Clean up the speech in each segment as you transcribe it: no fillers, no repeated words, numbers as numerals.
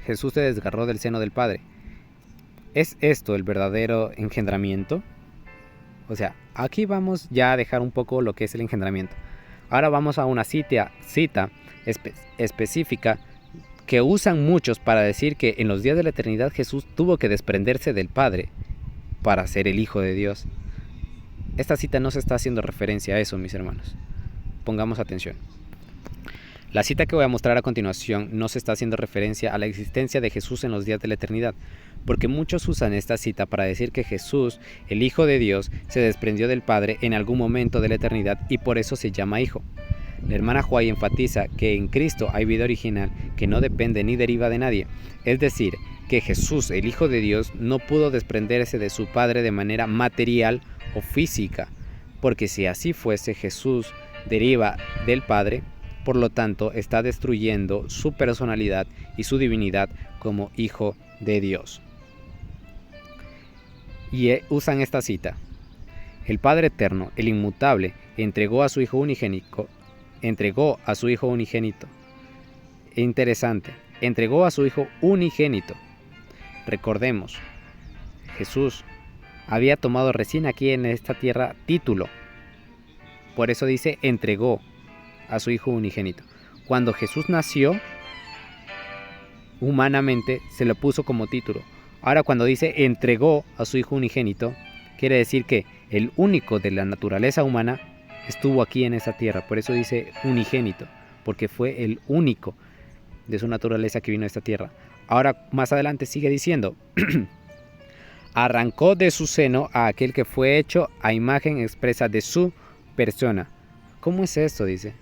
Jesús se desgarró del seno del Padre. ¿Es esto el verdadero engendramiento? O sea, aquí vamos ya a dejar un poco lo que es el engendramiento. Ahora vamos a una cita específica que usan muchos para decir que en los días de la eternidad Jesús tuvo que desprenderse del Padre para ser el Hijo de Dios. Esta cita no se está haciendo referencia a eso, mis hermanos. Pongamos atención. La cita que voy a mostrar a continuación no se está haciendo referencia a la existencia de Jesús en los días de la eternidad, porque muchos usan esta cita para decir que Jesús, el Hijo de Dios, se desprendió del Padre en algún momento de la eternidad y por eso se llama Hijo. La hermana White enfatiza que en Cristo hay vida original que no depende ni deriva de nadie, es decir, que Jesús, el Hijo de Dios, no pudo desprenderse de su Padre de manera material o física, porque si así fuese, Jesús deriva del Padre, por lo tanto está destruyendo su personalidad y su divinidad como Hijo de Dios. Y usan esta cita: el Padre Eterno, el Inmutable, entregó a su Hijo unigénito. Interesante, entregó a su Hijo unigénito. Recordemos, Jesús había tomado recién aquí en esta tierra título. Por eso dice entregó a su Hijo unigénito. Cuando Jesús nació, humanamente se le puso como título. Ahora cuando dice entregó a su Hijo unigénito, quiere decir que el único de la naturaleza humana estuvo aquí en esta tierra. Por eso dice unigénito, porque fue el único de su naturaleza que vino a esta tierra. Ahora más adelante sigue diciendo arrancó de su seno a aquel que fue hecho a imagen expresa de su persona. ¿Cómo es esto? Dice.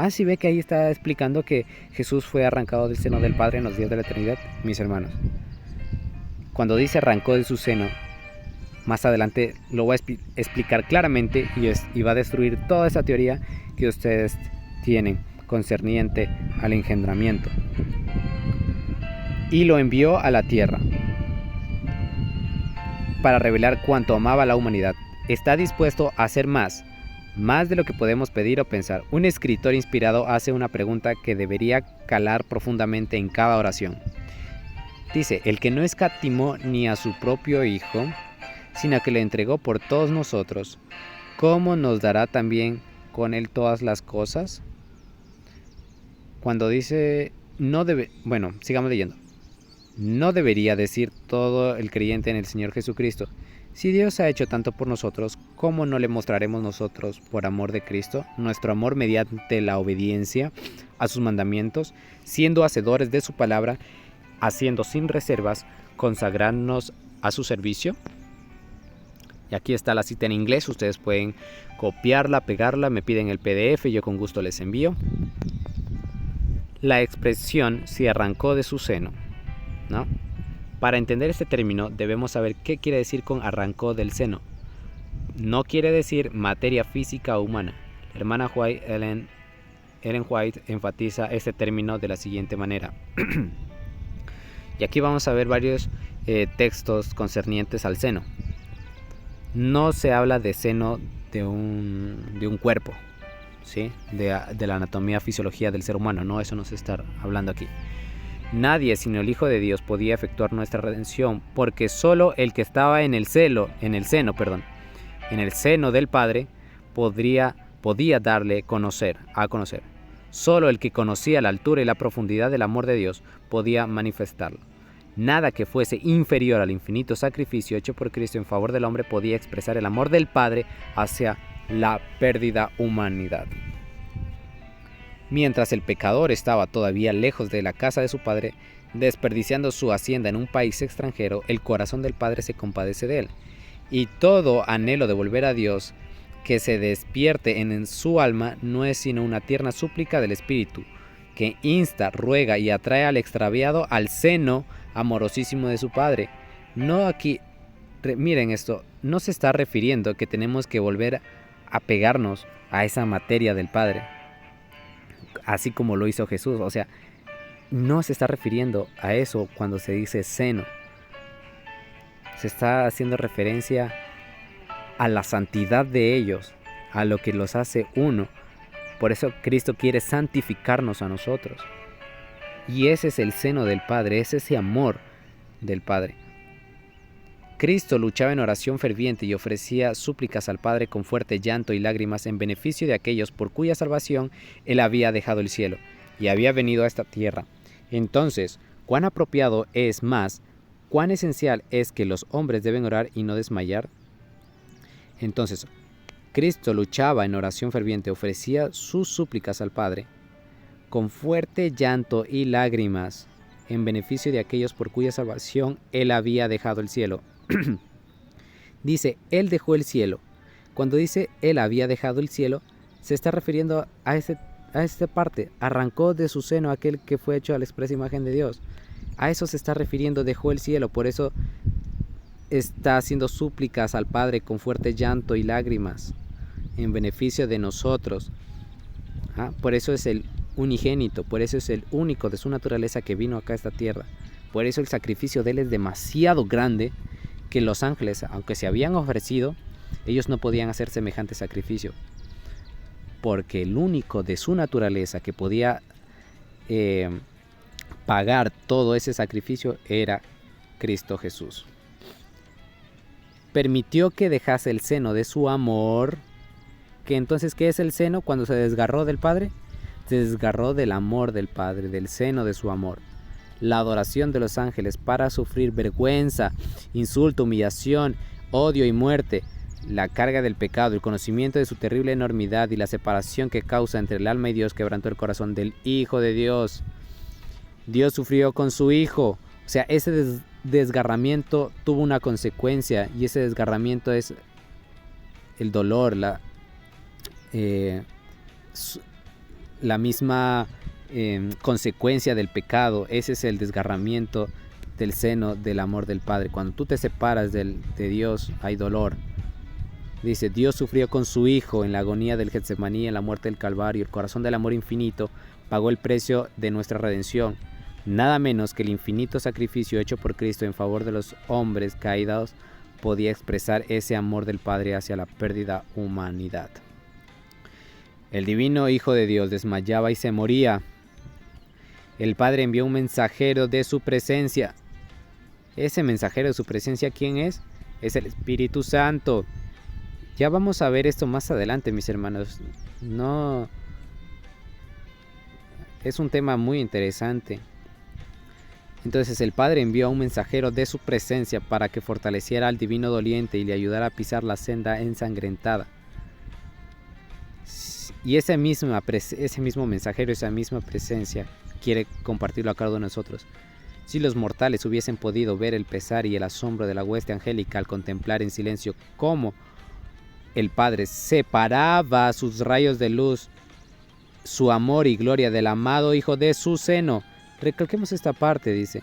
Sí ve que ahí está explicando que Jesús fue arrancado del seno del Padre en los días de la eternidad, mis hermanos. Cuando dice arrancó de su seno, más adelante lo voy a explicar claramente y va a destruir toda esa teoría que ustedes tienen concerniente al engendramiento. Y lo envió a la tierra para revelar cuánto amaba a la humanidad. Está dispuesto a hacer más de lo que podemos pedir o pensar. Un escritor inspirado hace una pregunta que debería calar profundamente en cada oración. Dice, el que no escatimó ni a su propio Hijo, sino que le entregó por todos nosotros, ¿cómo nos dará también con él todas las cosas? Cuando dice, sigamos leyendo. No debería decir todo el creyente en el Señor Jesucristo: si Dios ha hecho tanto por nosotros, ¿cómo no le mostraremos nosotros, por amor de Cristo, nuestro amor mediante la obediencia a sus mandamientos, siendo hacedores de su palabra, haciendo sin reservas, consagrarnos a su servicio? Y aquí está la cita en inglés, ustedes pueden copiarla, pegarla, me piden el PDF, yo con gusto les envío. La expresión se arrancó de su seno, ¿no? Para entender este término debemos saber qué quiere decir con arrancó del seno. No quiere decir materia física o humana. La hermana Ellen White enfatiza este término de la siguiente manera. Y aquí vamos a ver varios textos concernientes al seno. No se habla de seno de un cuerpo, ¿sí? De la anatomía, fisiología del ser humano, no, eso no se está hablando aquí. Nadie sino el Hijo de Dios podía efectuar nuestra redención, porque solo el que estaba en el seno del Padre podía darle a conocer. Solo el que conocía la altura y la profundidad del amor de Dios podía manifestarlo. Nada que fuese inferior al infinito sacrificio hecho por Cristo en favor del hombre podía expresar el amor del Padre hacia la perdida humanidad. Mientras el pecador estaba todavía lejos de la casa de su padre, desperdiciando su hacienda en un país extranjero, el corazón del Padre se compadece de él, y todo anhelo de volver a Dios que se despierte en su alma no es sino una tierna súplica del Espíritu, que insta, ruega y atrae al extraviado al seno amorosísimo de su Padre. Miren esto, no se está refiriendo que tenemos que volver a pegarnos a esa materia del Padre, así como lo hizo Jesús. O sea, no se está refiriendo a eso cuando se dice seno. Se está haciendo referencia a la santidad de ellos, a lo que los hace uno. Por eso Cristo quiere santificarnos a nosotros. Y ese es el seno del Padre, es ese amor del Padre. Cristo luchaba en oración ferviente y ofrecía súplicas al Padre con fuerte llanto y lágrimas en beneficio de aquellos por cuya salvación Él había dejado el cielo y había venido a esta tierra. Entonces, ¿cuán apropiado es más, cuán esencial es que los hombres deben orar y no desmayar? Entonces, Cristo luchaba en oración ferviente, ofrecía sus súplicas al Padre con fuerte llanto y lágrimas en beneficio de aquellos por cuya salvación Él había dejado el cielo. Dice, Él dejó el cielo. Cuando dice Él había dejado el cielo, se está refiriendo a esta parte. Arrancó de su seno aquel que fue hecho a la expresa imagen de Dios. A eso se está refiriendo, dejó el cielo. Por eso está haciendo súplicas al Padre con fuerte llanto y lágrimas en beneficio de nosotros. Por eso es el unigénito, por eso es el único de su naturaleza que vino acá a esta tierra. Por eso el sacrificio de Él es demasiado grande, que los ángeles, aunque se habían ofrecido, ellos no podían hacer semejante sacrificio, porque el único de su naturaleza que podía pagar todo ese sacrificio era Cristo Jesús. Permitió que dejase el seno de su amor, que entonces, ¿qué es el seno? Cuando se desgarró del Padre, se desgarró del amor del Padre, del seno de su amor. La adoración de los ángeles para sufrir vergüenza, insulto, humillación, odio y muerte, la carga del pecado, el conocimiento de su terrible enormidad y la separación que causa entre el alma y Dios quebrantó el corazón del Hijo de Dios. Dios sufrió con su Hijo. O sea, ese desgarramiento tuvo una consecuencia, y ese desgarramiento es el dolor, la misma consecuencia del pecado. Ese es el desgarramiento del seno del amor del Padre. Cuando tú te separas de Dios, hay dolor. Dice, Dios sufrió con su Hijo en la agonía del Getsemaní, en la muerte del Calvario. El corazón del amor infinito pagó el precio de nuestra redención. Nada menos que el infinito sacrificio hecho por Cristo en favor de los hombres caídos podía expresar ese amor del Padre hacia la perdida humanidad. El divino Hijo de Dios desmayaba y se moría. El Padre envió un mensajero de su presencia. Ese mensajero de su presencia, ¿quién es? Es el Espíritu Santo. Ya vamos a ver esto más adelante, mis hermanos. No, es un tema muy interesante. Entonces el Padre envió a un mensajero de su presencia para que fortaleciera al divino doliente y le ayudara a pisar la senda ensangrentada. Y ese mismo mensajero, esa misma presencia, quiere compartirlo a cada uno de nosotros. Si los mortales hubiesen podido ver el pesar y el asombro de la hueste angélica al contemplar en silencio cómo el Padre separaba sus rayos de luz, su amor y gloria del amado Hijo de su seno. Recalquemos esta parte, dice.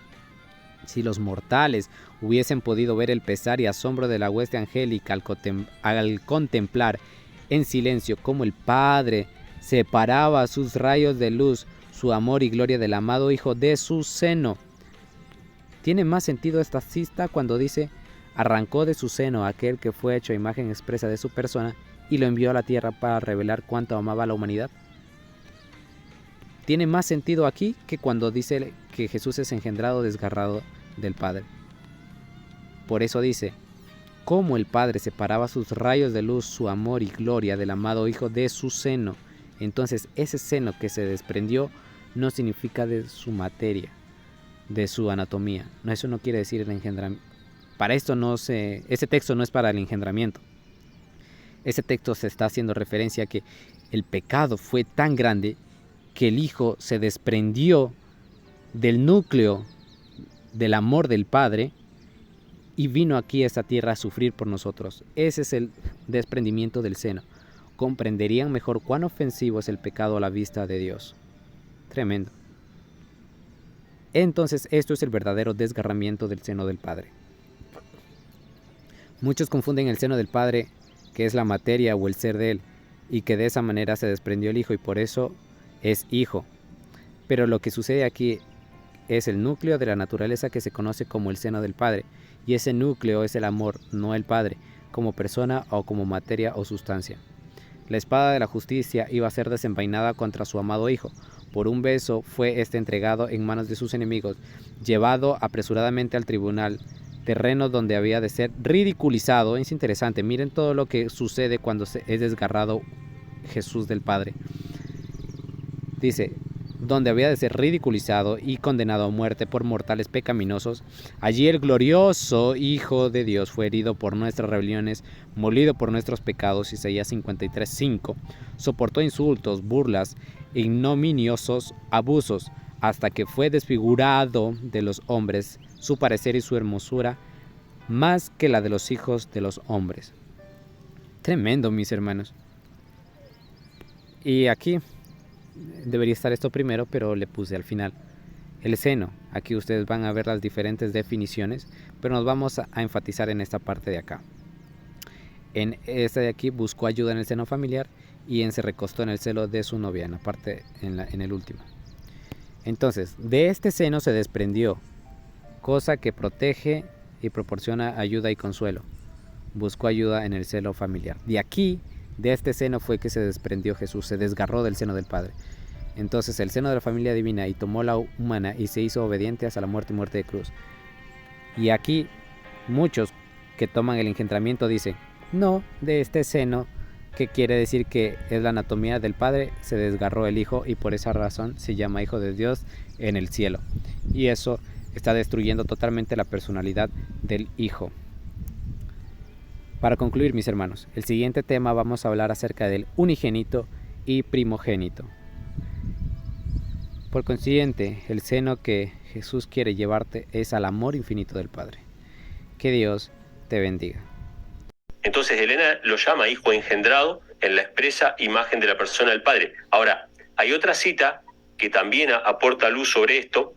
Si los mortales hubiesen podido ver el pesar y asombro de la hueste angélica al contemplar en silencio cómo el Padre separaba sus rayos de luz, su amor y gloria del amado Hijo de su seno. Tiene más sentido esta cita cuando dice, arrancó de su seno aquel que fue hecho a imagen expresa de su persona y lo envió a la tierra para revelar cuánto amaba a la humanidad. Tiene más sentido aquí que cuando dice que Jesús es engendrado, desgarrado del Padre. Por eso dice, cómo el Padre separaba sus rayos de luz, su amor y gloria del amado Hijo de su seno. Entonces ese seno que se desprendió no significa de su materia, de su anatomía. No, eso no quiere decir el engendramiento. Para esto ese texto no es para el engendramiento. Ese texto se está haciendo referencia a que el pecado fue tan grande que el Hijo se desprendió del núcleo del amor del Padre y vino aquí a esta tierra a sufrir por nosotros. Ese es el desprendimiento del seno. Comprenderían mejor cuán ofensivo es el pecado a la vista de Dios. Tremendo. Entonces, esto es el verdadero desgarramiento del seno del Padre. Muchos confunden el seno del Padre, que es la materia o el ser de Él, y que de esa manera se desprendió el Hijo y por eso es Hijo. Pero lo que sucede aquí es el núcleo de la naturaleza que se conoce como el seno del Padre, y ese núcleo es el amor, no el Padre, como persona o como materia o sustancia. La espada de la justicia iba a ser desenvainada contra su amado Hijo, Por un beso fue entregado en manos de sus enemigos, llevado apresuradamente al tribunal, terreno donde había de ser ridiculizado. Es interesante, miren todo lo que sucede cuando es desgarrado Jesús del Padre. Dice, donde había de ser ridiculizado y condenado a muerte por mortales pecaminosos. Allí el glorioso Hijo de Dios fue herido por nuestras rebeliones, molido por nuestros pecados, Isaías 53:5. Soportó insultos, burlas, ignominiosos abusos, hasta que fue desfigurado de los hombres, su parecer y su hermosura, más que la de los hijos de los hombres. Tremendo, mis hermanos. Y aquí debería estar esto primero, pero le puse al final. El seno, aquí ustedes van a ver las diferentes definiciones, pero nos vamos a enfatizar en esta parte de acá. En esta de aquí buscó ayuda en el seno familiar y se recostó en el seno de su novia, en la parte, en el último. Entonces, de este seno se desprendió, cosa que protege y proporciona ayuda y consuelo. Buscó ayuda en el seno familiar. De aquí, de este seno fue que se desprendió Jesús, se desgarró del seno del Padre. Entonces el seno de la familia divina y tomó la humana y se hizo obediente hasta la muerte y muerte de cruz. Y aquí muchos que toman el engendramiento dicen, no, de este seno, que quiere decir que es la anatomía del Padre, se desgarró el Hijo y por esa razón se llama Hijo de Dios en el cielo. Y eso está destruyendo totalmente la personalidad del Hijo. Para concluir, mis hermanos, el siguiente tema vamos a hablar acerca del unigénito y primogénito. Por consiguiente, el seno que Jesús quiere llevarte es al amor infinito del Padre. Que Dios te bendiga. Entonces Elena lo llama hijo engendrado en la expresa imagen de la persona del Padre. Ahora, hay otra cita que también aporta luz sobre esto,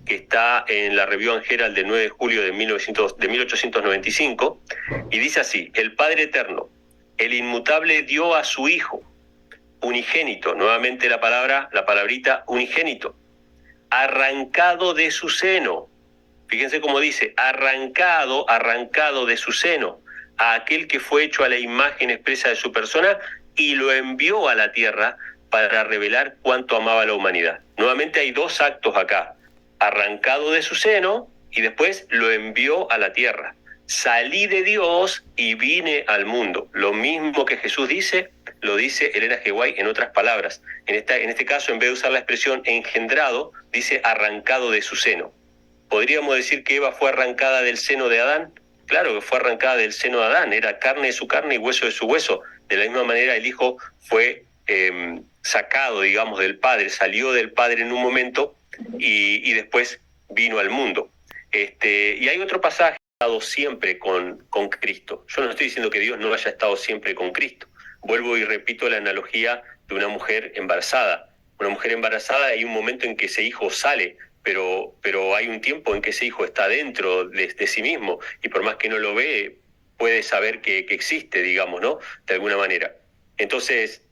que está en la Review and Herald del 9 de julio de 1895, y dice así: el Padre Eterno, el inmutable, dio a su Hijo unigénito, nuevamente la palabrita unigénito, arrancado de su seno. Fíjense cómo dice, arrancado de su seno, a aquel que fue hecho a la imagen expresa de su persona, y lo envió a la tierra para revelar cuánto amaba a la humanidad. Nuevamente hay dos actos acá: arrancado de su seno y después lo envió a la tierra. Salí de Dios y vine al mundo. Lo mismo que Jesús dice, lo dice Elena G. White en otras palabras. En este caso, en vez de usar la expresión engendrado, dice arrancado de su seno. ¿Podríamos decir que Eva fue arrancada del seno de Adán? Claro que fue arrancada del seno de Adán, era carne de su carne y hueso de su hueso. De la misma manera el Hijo fue sacado, digamos, del Padre, salió del Padre en un momento y después vino al mundo. Y hay otro pasaje: estado siempre con Cristo. Yo no estoy diciendo que Dios no haya estado siempre con Cristo. Vuelvo y repito la analogía de una mujer embarazada. Una mujer embarazada, hay un momento en que ese hijo sale, pero hay un tiempo en que ese hijo está dentro de sí mismo, y por más que no lo ve, puede saber que existe, digamos, ¿no? De alguna manera. Entonces,